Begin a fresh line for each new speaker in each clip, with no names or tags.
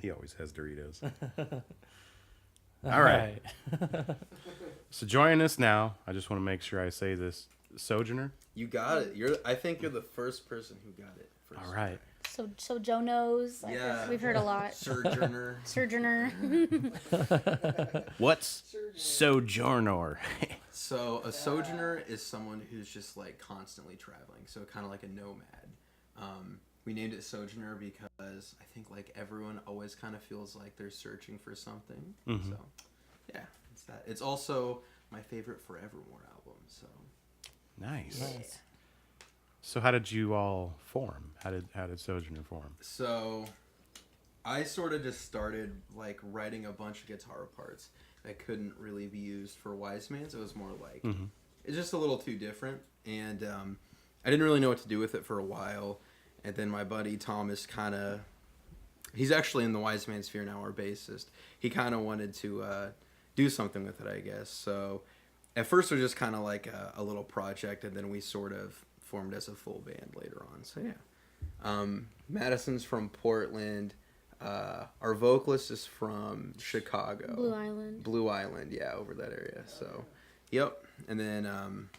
He always has Doritos. All right. So joining us now, I just want to make sure I say this. Sojourner.
You got it. I think you're the first person who got it. First.
All right.
So Joe knows.
Yeah.
We've heard a lot.
Sojourner.
Sojourner.
What's Sojourner?
So a sojourner is someone who's just like constantly traveling. So kind of like a nomad. We named it Sojourner because I think like everyone always kind of feels like they're searching for something.
Mm-hmm.
So yeah, it's that. It's also my favorite Forevermore album. So
Nice. So how did you all form? How did Sojourner form?
So I sort of just started like writing a bunch of guitar parts that couldn't really be used for Wise Man's. It was more like it's just a little too different, and I didn't really know what to do with it for a while. And then my buddy Thomas he's actually in the Wise Man Sphere now, our bassist. He kind of wanted to do something with it, I guess. So at first it was just kind of like a little project, and then we sort of formed as a full band later on. So yeah. Madison's from Portland. Our vocalist is from Chicago. Blue Island, yeah, over that area. So, yep. And then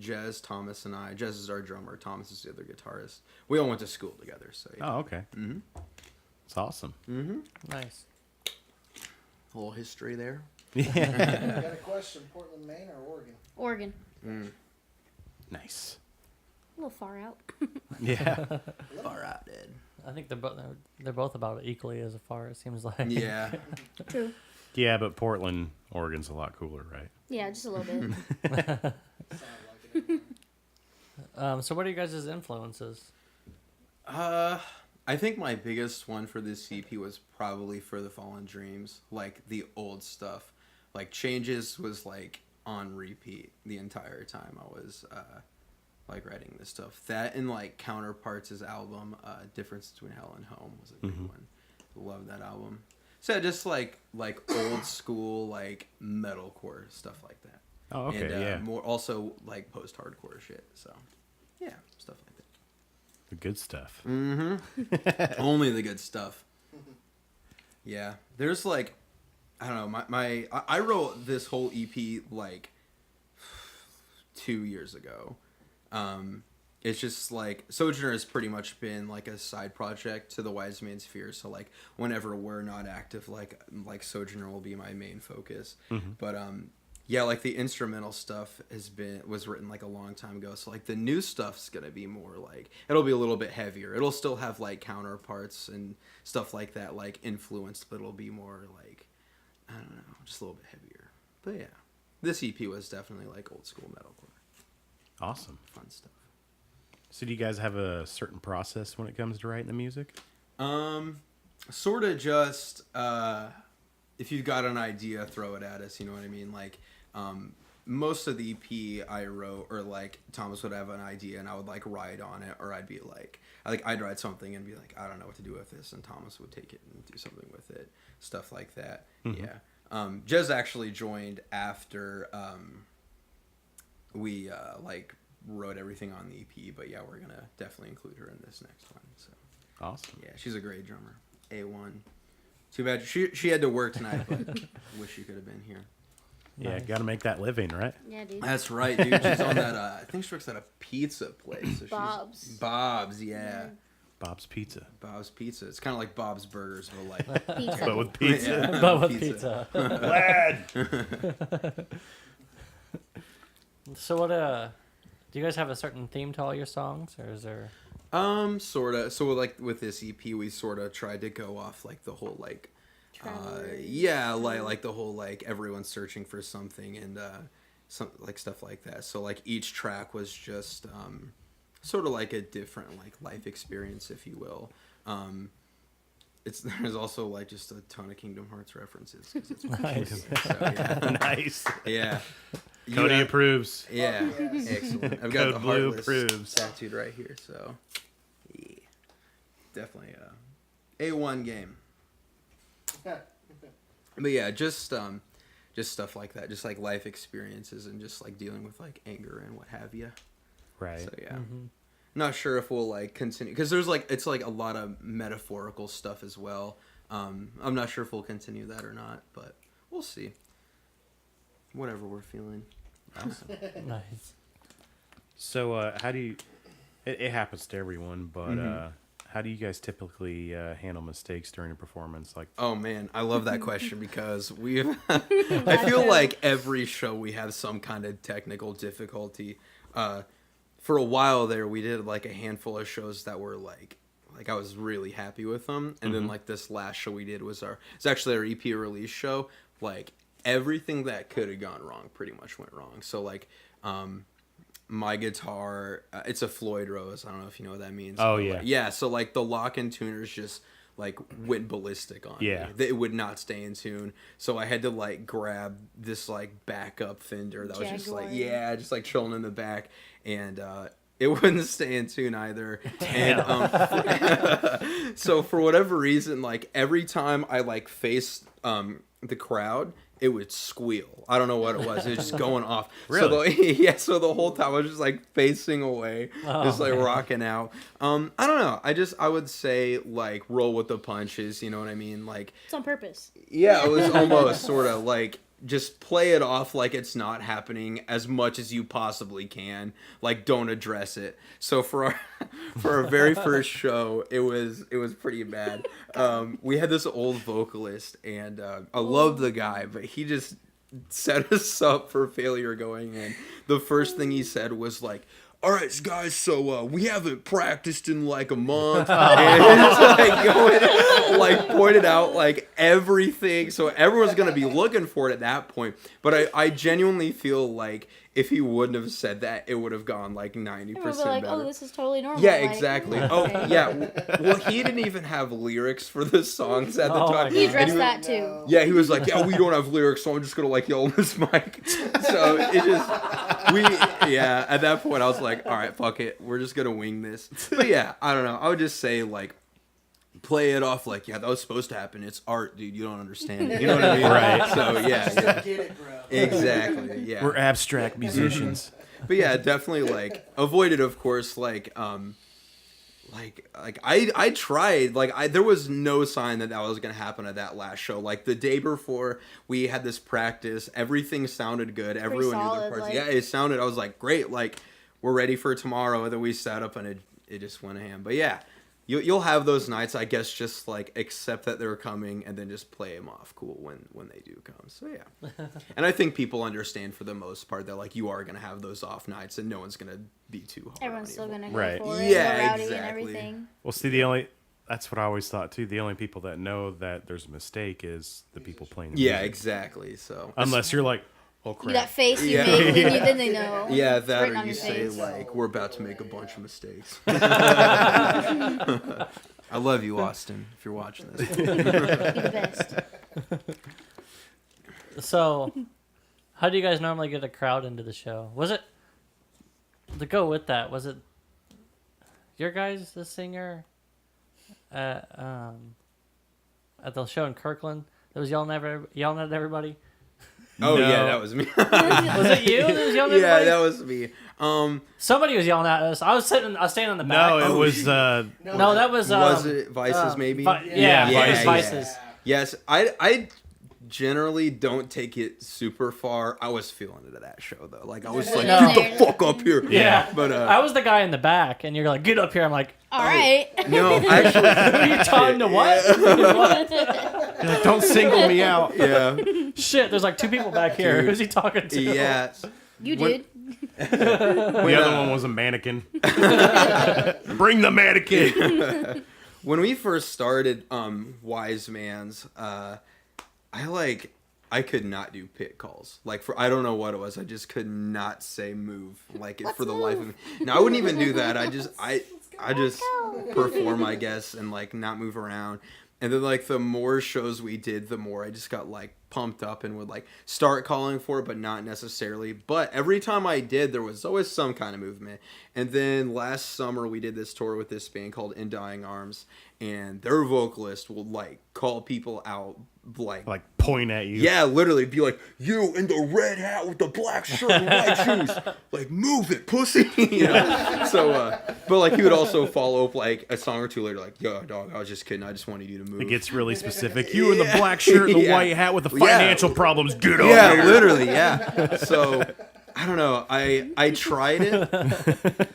Jez, Thomas, and I. Jez is our drummer. Thomas is the other guitarist. We all went to school together. So. Yeah.
Oh, okay. Mm-hmm. It's awesome.
Mm-hmm.
Nice.
A little history there.
Yeah.
I got a question. Portland, Maine, or Oregon?
Oregon.
Nice.
A little far out.
Yeah.
Far out, dude.
I think they're both about equally as far, it seems like.
Yeah.
True.
Yeah, but Portland, Oregon's a lot cooler, right?
Yeah, just a little bit.
Sound like it.
So what are you guys' influences?
I think my biggest one for this CP was probably For the Fallen Dreams, like the old stuff. Like Changes was like on repeat the entire time I was like writing this stuff. That and like Counterparts' album, Difference Between Hell and Home, was a big one. Love that album. So just like old school like metalcore stuff like that.
Oh, okay,
and,
yeah.
More also like post-hardcore shit. So yeah, stuff like that.
The good stuff.
Mm-hmm. Only the good stuff. Yeah, there's like, I don't know. I wrote this whole EP like 2 years ago. It's just like Sojourner has pretty much been like a side project to the Wise Man Sphere. So like whenever we're not active, like Sojourner will be my main focus. But yeah, like the instrumental stuff was written like a long time ago. So like the new stuff's gonna be more like, it'll be a little bit heavier. It'll still have like Counterparts and stuff like that, like influenced, but it'll be more like, I don't know, just a little bit heavier. But yeah, this EP was definitely like old school metalcore.
Awesome.
Fun stuff.
So do you guys have a certain process when it comes to writing the music?
Sort of just, if you've got an idea, throw it at us, you know what I mean? Like, most of the EP I wrote, or like Thomas would have an idea and I would like write on it, or I'd be like I'd write something and be like, I don't know what to do with this, and Thomas would take it and do something with it, stuff like that. Yeah. Jez actually joined after we like wrote everything on the EP, but yeah, we're gonna definitely include her in this next one. So
Awesome.
yeah, she's a great drummer. A1. Too bad she had to work tonight, but wish she could have been here.
Yeah,
Nice.
got to make that living, right?
Yeah, dude.
That's right, dude. She's on that. I think she works at a pizza place. So
Bob's.
Bob's, yeah.
Bob's Pizza.
Bob's Pizza. It's kind of like Bob's Burgers, but like
Pizza.
But with pizza.
Yeah,
But with pizza.
Lad!
So what do you guys have a certain theme to all your songs, or is there?
Sorta. So like with this EP, we sorta tried to go off like the whole like,
Travelers.
yeah, like the whole like everyone's searching for something and some like stuff like that. So like each track was just sort of like a different like life experience, if you will. There's also like just a ton of Kingdom Hearts references. 'Cause it's
Nice.
so, yeah.
Nice.
Yeah.
Cody approves.
Yeah,
Oh, yes.
excellent. I've got
Code
the
Blue
Heartless
approves.
tattooed right here, so yeah, definitely A1 game. But yeah, just stuff like that, just like life experiences and just like dealing with like anger and what have you.
Right.
So yeah, not sure if we'll like continue because there's like it's like a lot of metaphorical stuff as well. I'm not sure if we'll continue that or not, but we'll see. Whatever we're feeling.
Awesome.
Nice.
So, how do you? It happens to everyone, but how do you guys typically handle mistakes during a performance? Like,
Oh man, I love that question because I feel like every show we have some kind of technical difficulty. For a while there, we did like a handful of shows that were like I was really happy with them, and then like this last show we did it's actually our EP release show. Like everything that could have gone wrong pretty much went wrong. So like my guitar, it's a Floyd Rose. I don't know if you know what that means.
Oh,
but,
yeah.
like, yeah. So like the lock-in tuners just like went ballistic on
Yeah.
me. It would not stay in tune. So I had to like grab this like backup Fender that was just like
Jaguar.
just like chilling in the back, and it wouldn't stay in tune either. And so for whatever reason, like every time I like faced the crowd, it would squeal. I don't know what it was. It was just going off.
Really?
So the whole time I was just like facing away, just like rocking out. I don't know. I would say like roll with the punches. You know what I mean? Like
It's on purpose.
yeah, it was almost sort of like just play it off like it's not happening as much as you possibly can. Like don't address it. So for our very first show, it was pretty bad. We had this old vocalist, and I love the guy, but he just set us up for failure going in. The first thing he said was like, all right, guys, so we haven't practiced in like a month. And it's like going, like pointed out like everything. So everyone's going to be looking for it at that point. But I genuinely feel like if he wouldn't have said that, it would have gone like 90%
We'll be like,
better.
oh, this is totally normal.
Yeah,
like,
exactly.
okay.
Oh, yeah. Well, he didn't even have lyrics for the songs at the
Oh my
time.
He
God.
addressed
And
that too.
yeah, he was like, yeah, we don't have lyrics, so I'm just going to like yell on this mic. So it just, at that point I was like, all right, fuck it. We're just going to wing this. But yeah, I don't know. I would just say like, play it off like, yeah, that was supposed to happen. It's art, dude. You don't understand it. You know what I mean?
Right.
So yeah.
Get it, bro.
Exactly. Yeah.
we're abstract musicians.
But yeah, definitely like avoided, of course, like I tried, like there was no sign that was going to happen at that last show. Like the day before we had this practice, everything sounded good. Everyone knew their
solid,
parts.
like-
Yeah, it sounded, I was like, great, like we're ready for tomorrow. And then we sat up and it just went ham. But yeah, you'll have those nights, I guess, just like accept that they're coming and then just play them off cool when they do come. So yeah. And I think people understand for the most part that like you are going to have those off nights and no one's going to be too hard
Everyone's
on
still
you.
going to go
Right.
for it.
Yeah,
go rowdy
exactly.
and everything.
Well, see, that's what I always thought too. The only people that know that there's a mistake is the people playing the
Yeah,
music.
exactly. So
Unless you're like, oh
You
crap.
that face you
Yeah.
make, then they know.
yeah,
It's
that
written
or
on
you
your
say
face.
like we're about to make a bunch of mistakes. I love you, Austin, if you're watching this.
Be the best.
So, how do you guys normally get a crowd into the show? Was it to go with that? Was it your guys, the singer, at the show in Kirkland that was yelling at everybody?
Oh
No.
yeah, that was me.
Was it you that was yelling at
yeah,
everybody?
that was me.
Somebody was yelling at us. I was standing on the back.
No, it
Oh,
was
shit.
No, that was
was it Vices maybe?
Yeah,
Yeah,
it was
yeah.
Vices.
Yes, I generally don't take it super far. I was feeling it at that show though. Like I was like,
No.
get the fuck up here.
Yeah,
But
I was the guy in the back, and you're like, "Get up here!" I'm like,
All right.
no, actually,
"Are you talking to what?" What?
You're like, don't single me out.
yeah,
Shit, there's like two people back here.
Dude.
Who's he talking to?
yeah.
You
When-
did.
The other one was a mannequin. Bring the mannequin.
When we first started Wise Man's, I could not do pit calls. Like I don't know what it was. I just could not say move like it for the life of me. No, I wouldn't even do that. I just perform, I guess, and like not move around. And then like the more shows we did, the more I just got like pumped up and would like start calling for it, but not necessarily. But every time I did, there was always some kind of movement. And then last summer we did this tour with this band called In Dying Arms, and their vocalist will like call people out like
point at you.
yeah, literally be like, you in the red hat with the black shirt and white shoes, like move it, pussy. You know? So, but like he would also follow up like a song or two later, like, yo, dog, I was just kidding. I just wanted you to move.
It gets really specific. You in the black shirt and the
Yeah.
white hat with the financial problems. Get over
Yeah,
here.
literally, yeah. So I don't know. I tried it,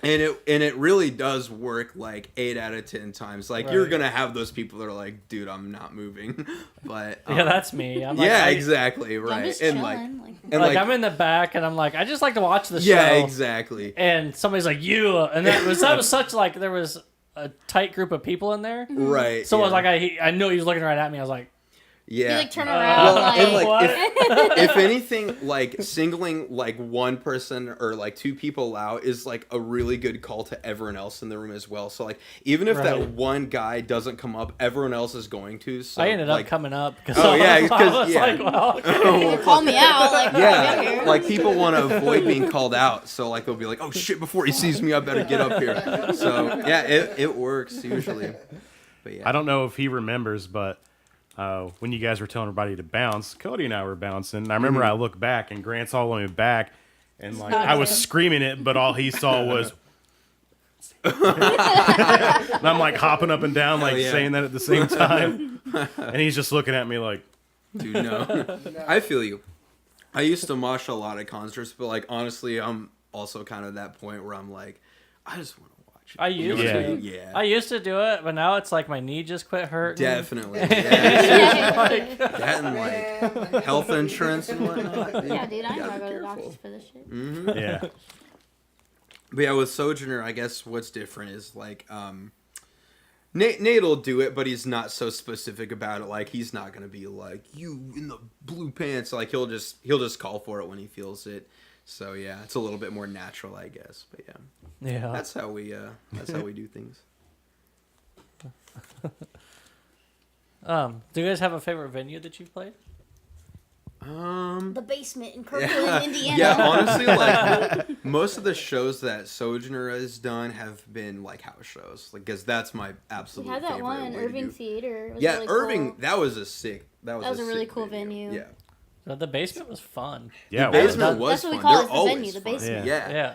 and it really does work like 8 out of 10 times. Like you're
Right.
gonna have those people that are like, dude, I'm not moving. But
Yeah, that's me. I'm like,
yeah,
I,
exactly,
I'm
right.
just
And
chilling.
like,
Like,
and
like I'm in the back, and I'm like, I just like to watch the show.
yeah, exactly.
And somebody's like, you, and that was such like there was a tight group of people in there.
Right.
So
yeah.
I was like, I knew he was looking right at me. I was like,
yeah.
you like turn
Well,
around,
and,
like,
like,
what?
if anything, like singling like one person or like two people out is like a really good call to everyone else in the room as well. So like even if that
Right.
one guy doesn't come up, everyone else is going to. So
I ended
like,
up coming up because
Oh, yeah,
I was
'cause- yeah.
like, well, okay.
you call me out, like, get
yeah,
here.
like people want to avoid being called out, so like they'll be like, "Oh shit!" Before he sees me, I better get up here. So yeah, it works usually. But yeah,
I don't know if he remembers, but when you guys were telling everybody to bounce, Cody and I were bouncing. And I remember I looked back, and Grant's all the way back, and like I was screaming it, but all he saw was. And I'm like hopping up and down, like
yeah.
saying that at the same time, and he's just looking at me like,
dude, no. I feel you. I used to mosh a lot at concerts, but like honestly, I'm also kind of that point where I'm like, I just want to watch it.
I
You know
used
what I
to.
mean? Yeah.
I used to do it, but now it's like my knee just quit hurting.
Definitely. Yeah.
Like,
That and like health insurance and whatnot.
Yeah, dude, I
You
ain't
gotta
gonna
be
go to the
careful.
doctors for this shit.
yeah,
But yeah, with Sojourner, I guess what's different is like Nate'll do it, but he's not so specific about it. Like he's not gonna be like you in the blue pants. Like he'll just call for it when he feels it. So yeah, it's a little bit more natural, I guess. But yeah,
yeah.
that's how we do things.
Do you guys have a favorite venue that you've played?
The basement in
Yeah,
Kirkland, Indiana.
yeah. Honestly, like most of the shows that Sojourner has done have been like house shows, like because that's my absolute
We had that
favorite
one in
way to
Irving
do.
Theater. It was
Yeah,
really
Irving.
cool.
That was a sick. That was
a really
sick
cool venue.
Yeah,
The basement was fun.
yeah.
the
it was.
basement was
That's what we
fun.
call
They're
it, the
always
venue, the
fun.
basement.
Yeah.
Yeah.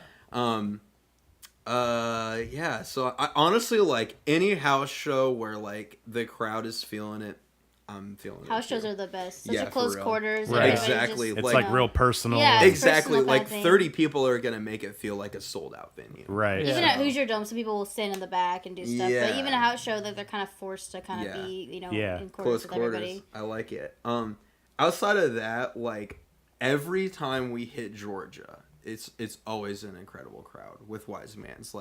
Yeah. So I honestly like any house show where like the crowd is feeling it. I'm feeling
House
it
shows
too.
are the best. Such
Yeah,
a
for
close
real.
quarters.
Right.
everybody
Exactly.
just,
It's
like-
like real personal.
Yeah, it's
Exactly.
personal
Like
kind of thing.
30 people are gonna make it feel like a sold out venue.
Right.
Yeah.
Even at Hoosier Dome, some people will stand in the back and do stuff. But
Yeah.
even a house show, that they're kind of forced to kind of
Yeah.
be, you know,
Yeah.
in
Close
quarters with
quarters.
everybody.
I like it. Outside of that, like every time we hit Georgia, it's always an incredible crowd with Wise Man's.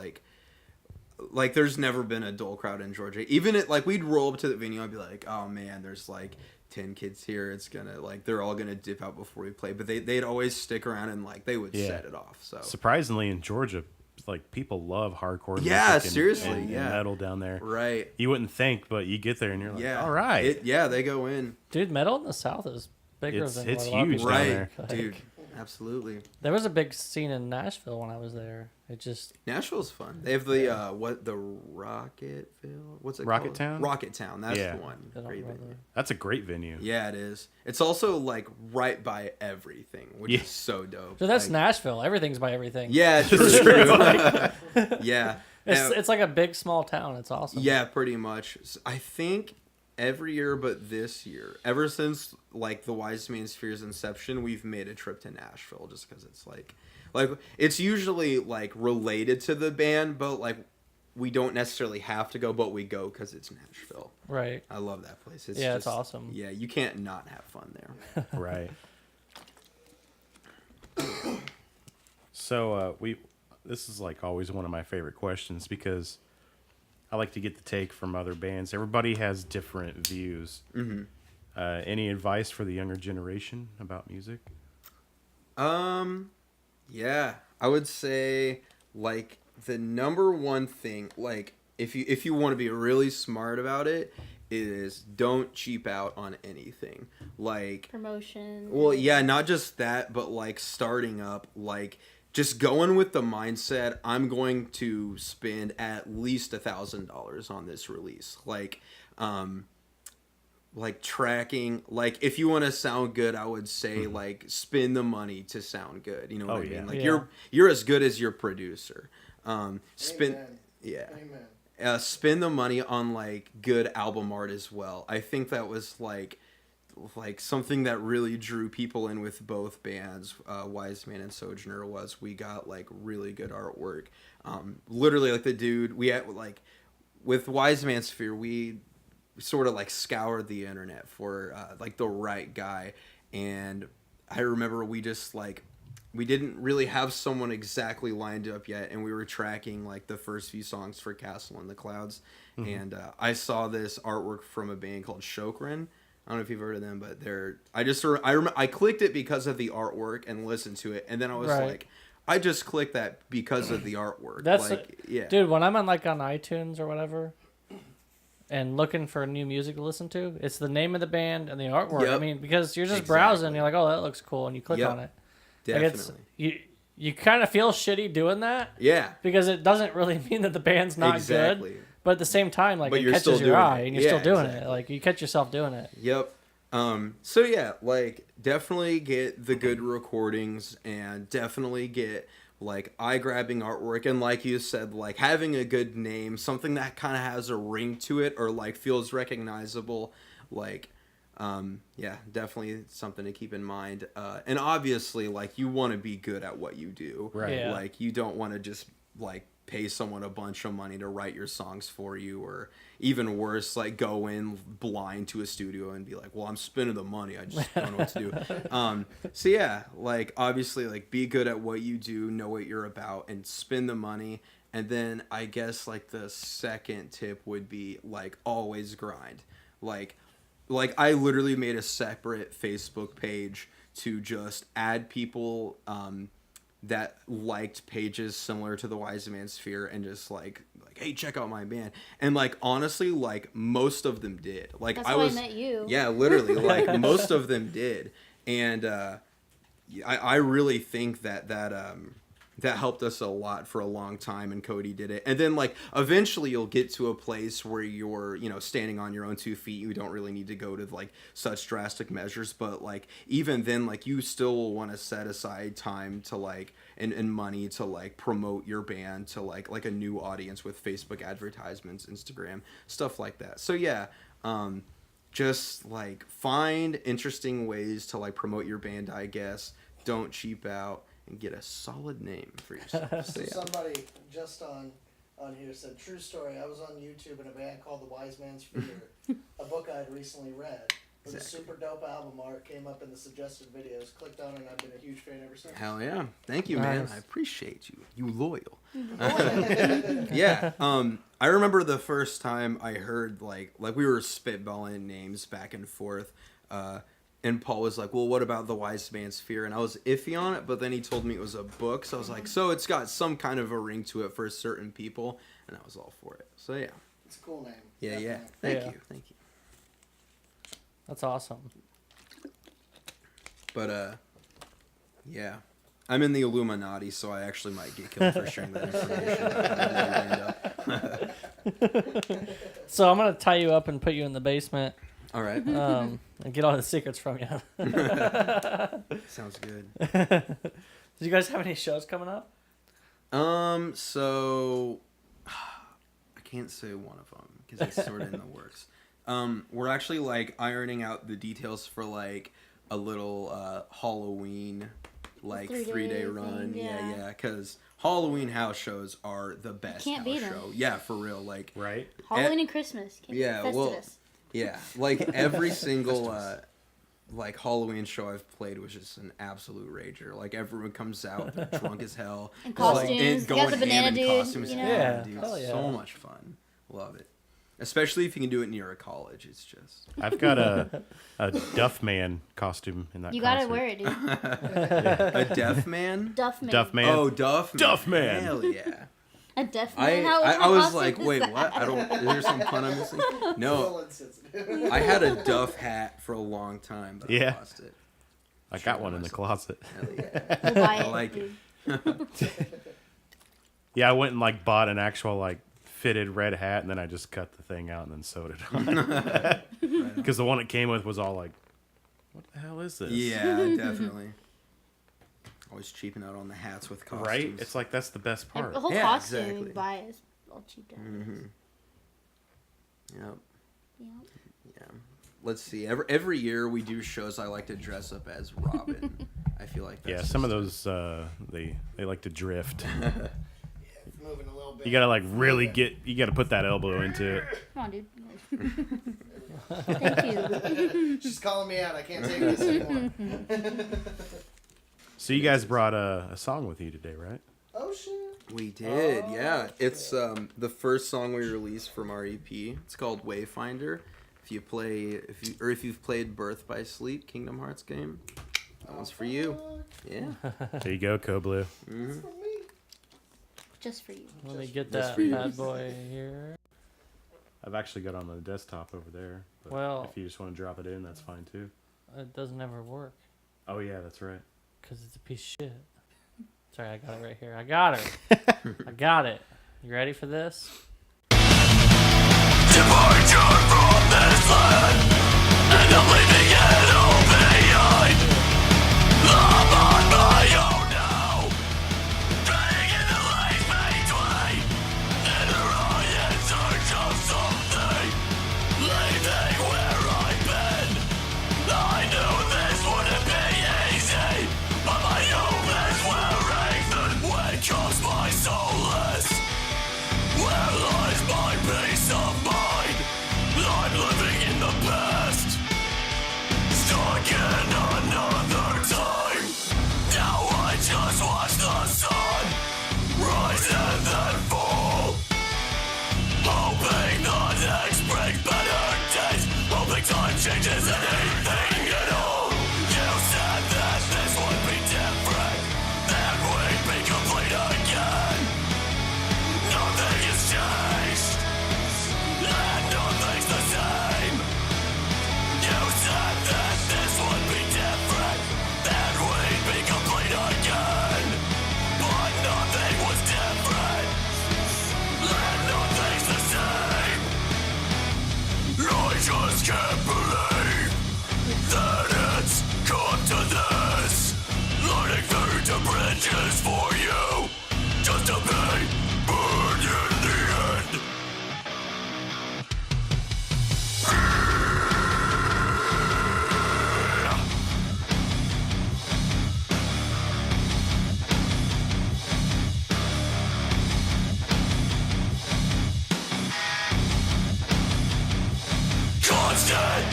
Like there's never been a dull crowd in Georgia. Even at like we'd roll up to the venue and be like, oh man, there's like 10 kids here. It's gonna like they're all gonna dip out before we play. But they'd always stick around and like they would
Yeah.
set it off. So
Surprisingly, in Georgia, like people love hardcore.
Yeah,
music and-
seriously,
and
yeah.
metal down there.
right.
You wouldn't think, but you get there and you're like,
Yeah.
all right.
Yeah, they go in.
Dude, metal in the South is bigger
It's-
than
it's
what a lot of
huge
people
down
Right,
there.
dude. Absolutely.
There was a big scene in Nashville when I was there. It just
Nashville's fun. They have the the Rocketville. What's it
Rocket
called?
Town?
Rocket Town. That's
Yeah.
the one.
I don't
Great
remember.
venue.
That's a great venue.
Yeah, it is. It's also like right by everything, which
Yeah.
is so dope.
So that's
like,
Nashville. Everything's by everything.
Yeah, true.
It's
true. Yeah.
It's like a big small town. It's awesome.
Yeah, pretty much. I think every year but this year, ever since like the Wise Man Sphere's inception, we've made a trip to Nashville just because it's like it's usually like related to the band, but like we don't necessarily have to go, but we go because it's Nashville.
Right.
I love that place.
Yeah, it's awesome.
Yeah, you can't not have fun there.
Right. So this is like always one of my favorite questions because I like to get the take from other bands. Everybody has different views.
Mm-hmm.
Any advice for the younger generation about music?
Yeah, I would say like the number one thing, like if you want to be really smart about it, is don't cheap out on anything. Like
Promotion.
well, yeah, not just that, but like starting up, like just going with the mindset, I'm going to spend at least $1,000 on this release. Like tracking, like if you want to sound good, I would say like spend the money to sound good. You know what I mean? Like you're as good as your producer. Spend
Amen.
yeah.
Amen.
Spend the money on like good album art as well. I think that was like something that really drew people in with both bands, Wise Man and Sojourner, was we got like really good artwork. Literally like the dude we had like with Wise Man Sphere, we sort of like scoured the internet for like the right guy, and I remember we just like we didn't really have someone exactly lined up yet, and we were tracking like the first few songs for Castle in the Clouds, and I saw this artwork from a band called Sojourner. I don't know if you've heard of them, but I clicked it because of the artwork and listened to it, and then I was like, I just clicked that because of the artwork.
That's
like,
dude. When I'm on like on iTunes or whatever, and looking for new music to listen to, it's the name of the band and the artwork.
Yep.
I mean, because you're just browsing, you're like, oh, that looks cool, and you click on it.
Definitely.
Like you kind of feel shitty doing that.
Yeah.
Because it doesn't really mean that the band's not good. But at the same time, like, it catches your eye, and you're still doing it. Like, you catch yourself doing it.
Yep. So yeah, like, definitely get the good recordings, and definitely get like eye-grabbing artwork, and like you said, like having a good name, something that kind of has a ring to it or like feels recognizable. Like, yeah, definitely something to keep in mind. And obviously, like, you want to be good at what you do,
right?
Yeah.
Like, you don't want to just like pay someone a bunch of money to write your songs for you, or even worse, like go in blind to a studio and be like, well, I'm spending the money, I just don't know what to do. So yeah, like obviously, like be good at what you do, know what you're about, and spend the money. And then I guess like the second tip would be like always grind. Like I literally made a separate Facebook page to just add people that liked pages similar to the Wise Man Sphere, and just like hey, check out my band. And like honestly, like most of them did. Like
that's how I met you.
Yeah, literally, like most of them did. And I really think that helped us a lot for a long time, and Cody did it. And then like eventually you'll get to a place where you're, you know, standing on your own 2 feet. You don't really need to go to like such drastic measures, but like even then, like you still will want to set aside time to like and money to like promote your band to like a new audience with Facebook advertisements, Instagram, stuff like that. So yeah, just like find interesting ways to like promote your band, I guess. Don't cheap out, and get a solid name for yourself. So, yeah.
Somebody just on here said, true story, I was on YouTube in a band called The Wise Man's Figure, a book I had recently read. It was a super dope album art, came up in the suggested videos, clicked on it, and I've been a huge fan ever since.
Hell yeah. Thank you, man.
Nice.
I appreciate you. You loyal. Yeah. I remember the first time I heard like we were spitballing names back and forth, and Paul was like, well, what about the Wise Man Sphere? And I was iffy on it, but then he told me it was a book. So I was like, so it's got some kind of a ring to it for certain people. And I was all for it. So yeah.
It's a cool name.
Yeah,
Definitely.
yeah. Thank you.
That's awesome.
But, yeah. I'm in the Illuminati, so I actually might get killed for sharing that information.
So I'm going to tie you up and put you in the basement.
All right.
And get all the secrets from you.
Sounds good.
Do you guys have any shows coming up?
So I can't say one of them because it's sort of in the works. We're actually like ironing out the details for like a little Halloween like 3-day run.
thing, yeah.
Yeah, because Halloween house shows are the best
Can't
house
beat 'em.
show. Yeah, for real. Like
Right?
Halloween and Christmas.
Yeah,
Festivus.
well, yeah, like every single like Halloween show I've played was just an absolute rager. Like everyone comes out drunk as hell,
And
just, like,
costumes.
and
You
going
got the banana
ham in
dude,
costumes.
you know?
Yeah,
dude,
hell yeah.
so much fun. Love it. Especially if you can do it near a college. It's just
I've got a Duff Man costume in that
You
concert.
gotta wear it, dude.
a deaf man.
Duff man.
Duff Man.
Oh, Duff Man.
Duff Man.
Hell yeah.
A deaf
I
man? How,
I
what
was
costume
like,
is
wait,
that?
what? I don't. Is there some pun I'm missing?
It's a
No,
little insensitive.
I had a Duff hat for a long time, but
Yeah.
I lost it.
I got one in the closet.
Hell yeah.
We'll buy
I
it,
like
dude.
Yeah, I went and like bought an actual like fitted red hat, and then I just cut the thing out and then sewed it on. Because the one it came with was all like, what the hell is this?
Yeah, definitely. Always cheaping out on the hats with costumes.
Right? It's like that's the best part.
The whole
Yeah,
costume
exactly.
you buy is all cheap out.
Yep.
Yeah.
Yeah. Let's see. Every year we do shows. I like to dress up as Robin. I feel like that's
Yeah, some of
just-
those they like to drift.
Moving a little bit.
You gotta like really you gotta put that elbow into it.
Come on, dude. Thank you.
She's calling me out. I can't take this anymore.
So you guys brought a song with you today, right?
Oh shit.
We did, yeah. It's the first song we released from our EP. It's called Wayfinder. If you've played Birth by Sleep, Kingdom Hearts game, that one's for you. Yeah.
There you go, Koblu.
Mm-hmm.
For me.
Just for you.
Let me get
Just
that
for you.
bad boy here.
I've actually got it on the desktop over there. But
Well-
if you just want to drop it in, that's fine too.
It doesn't ever work
Oh yeah, that's right.
because it's a piece of shit. Sorry, I got it right here. I got it. I got it. You ready for this?
Departure from this land, and I'm leaving it all behind. I'm on my own now, drowning in the lake between, and I in search of something, leaving where I've been. I knew this wouldn't be easy, but my home is wearing the weight of my solace. Where lies my peace of mind? I'm living in the past, stuck in another time. Now I just watch the sun rise and then fall, hoping the next brings better days, hoping time changes anything at all. You said that this would be different, that we'd be complete again. Nothing has changed, and nothing's the same. You said that this would be different, that we'd be complete again. But nothing was different, and nothing's the same. I just can't believe that it's come to this. Lighting through the bridges for you, just to be burned in the end. Constant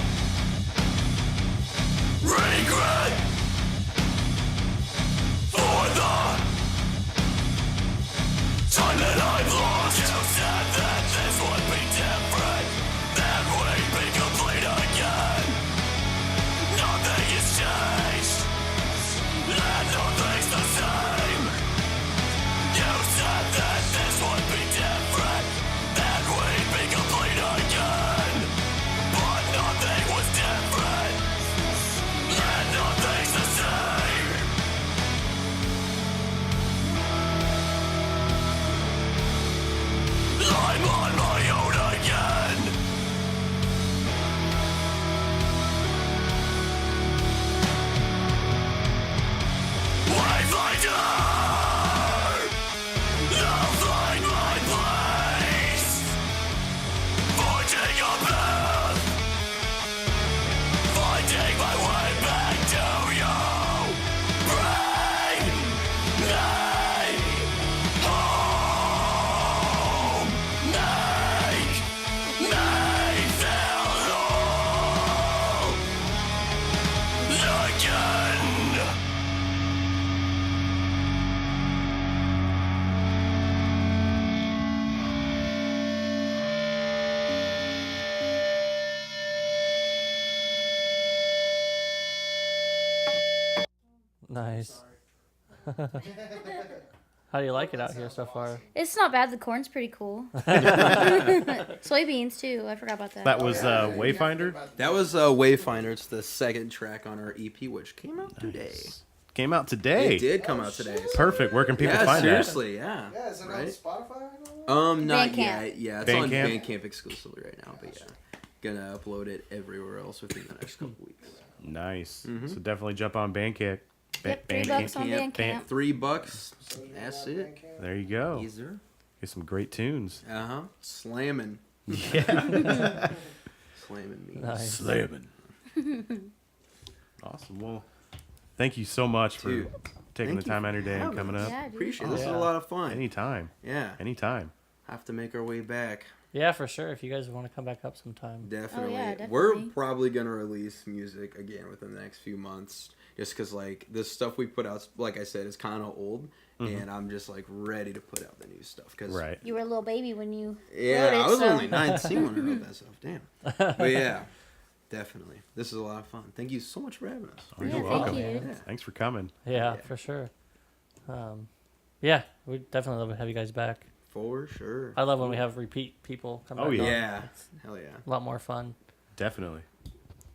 regret for the time that I've lost. You said that this would be different, that we'd be complete again. Nothing has changed, and nothing's the same. You said that this would be different, that we'd be complete again. But nothing was different, and nothing's the same. I'm on my own again. Wayfinder, I'll find my place, forging a path, finding my way back to you. Bring me home, make me feel whole again.
Nice. How do you like it out here so far?
It's not bad. The corn's pretty cool. Soybeans too. I forgot about that.
That was Wayfinder.
That was Wayfinder. It's the second track on our EP, which came out today.
came out today.
It did come out today. So.
Perfect. Where can people
Yeah,
find
seriously, yeah.
Yeah, is it on
Right?
Spotify? And all that?
Not
Bandcamp.
yet. Yeah, it's on
Bandcamp?
Bandcamp exclusively right now, but yeah. Gonna upload it everywhere else within the next couple weeks.
that? Nice. So definitely jump on Bandcamp.
Yep, $3 on Bandcamp.
$3.
Sojourner
That's
on
it.
Bandcamp.
There you go.
Easier.
Get some great tunes.
Slamming.
Yeah.
Slamming me.
Nice.
Slamming. Awesome. Well, thank you so much for
Dude,
taking
thank
the
you
time out of your
for
day and
having
coming
us.
up.
Yeah, dude.
Appreciate it.
Oh,
This is
yeah.
a lot of fun.
Anytime.
Yeah.
Anytime.
Have to make our way back.
Yeah, for sure. If you guys want to come back up sometime.
Definitely.
definitely.
We're probably going to release music again within the next few months. Just because, like, the stuff we put out, like I said, is kind of old. And I'm just, like, ready to put out the new stuff. Cause,
Right.
You were a little baby when you
Yeah,
wrote it,
I was
so.
only 19 when I wrote that stuff. Damn. But yeah, definitely. This is a lot of fun. Thank you so much for having us.
Oh,
Yeah,
you're
thank
welcome.
you, dude.
Yeah.
Thanks for coming.
Yeah,
Yeah.
for sure. Yeah, we definitely love to have you guys back.
For sure.
I love when we have repeat people come
Oh,
back on.
Yeah. Hell yeah.
A lot more fun.
Definitely.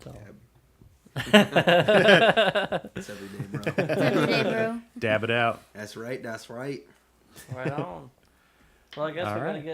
So.
It's every day, bro.
Every day, bro.
Dab it out.
That's right. That's right.
Right on. Well, I guess
All
we're
right.
going to get